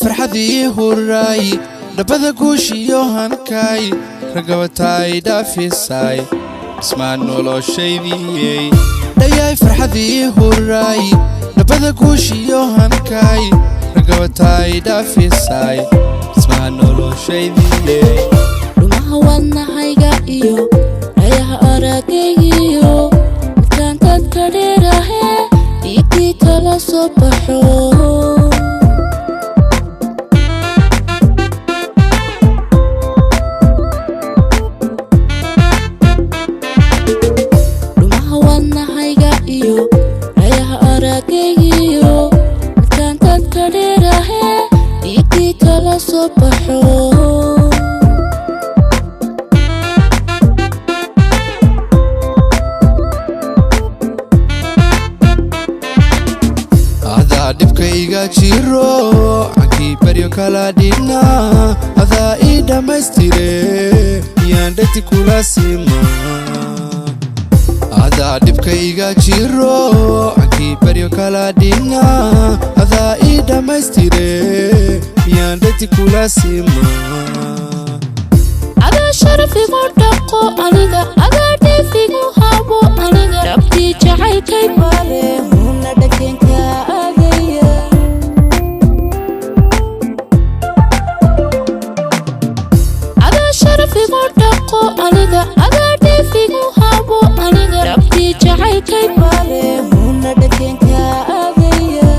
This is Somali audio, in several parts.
فرحتي هوراي نبذ كوشي يوهانكاي رقبتاي دافي ساي اسمع نولو شيدي داياي فرحتي هوراي نبذ كوشي يوهانكاي رقبتاي دافي ساي اسمع نولو شيدي لما هوانا هايقا إيو أيها أراقي إيو كانت تكريرا هي إيكي تلا صبحو لما هوانا هايقا إيو أيها أراقي إيو كانت تكريرا هي إيكي تلا صبحو dibkayga jiro anki baryo kala dina ada ida maistire yandati kula sima ada dibkayga jiro anki baryo kala dina ada ida maistire yandati kula sima ada sharafi mudaqo aniga ada difigu habo aniga rabti jacay kay bale huna dhakenka aniga ada difigu habo aniga rabti jacay kay bale huna dhakenka adaya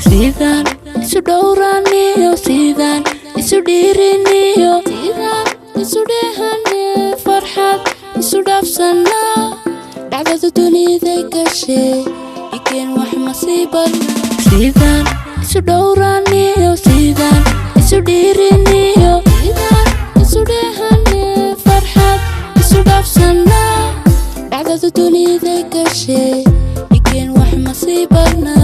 sidan isu dhowraniyo sidan isu dhiiriniyo sidan isu dhehane farxad isu dhaafsana dhacdada duniday gashay ikeen wax masiiban sidan isu dhowraniyo sidan isu dhiiriniyo sidan isu dhehane farxad isu dhaafsana dhacdada duniday gashay ikeen wax masiibana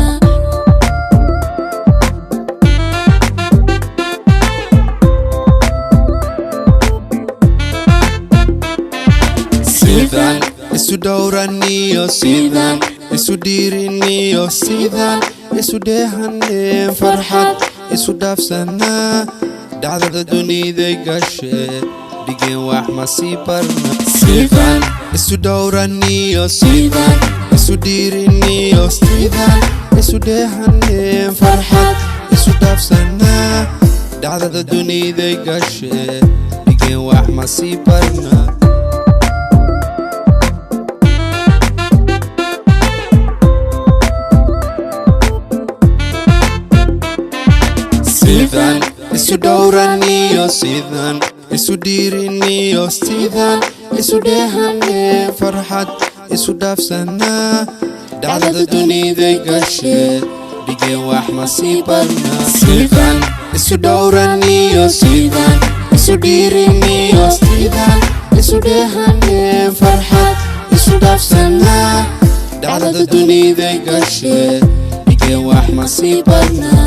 sidan isu dhowraniyo sidan isu dhiiriniyo sidan isu dhehane farxad isu dhaafsana dhacdada duniday gashay dhigeen wax masiibarna sidan isu dhowraniyo sidan isu dhiiriniyo sidan isu dhehane farxad isu dhaafsana dhacdada duniday gashay dhigeen wax masiibarna sidan isu dhowraniyo sidan isu dhiiriniyo sidan isu dhehane farxad isu dhaafsana dhacdada duniday gashay dhigeen wax masiibarna sidan isu dhowraniyo sidan isu dhiiriniyo sidan isu dhehane farxad isu dhaafsana dhacdada duniday gashay dhigeen wax masiibarna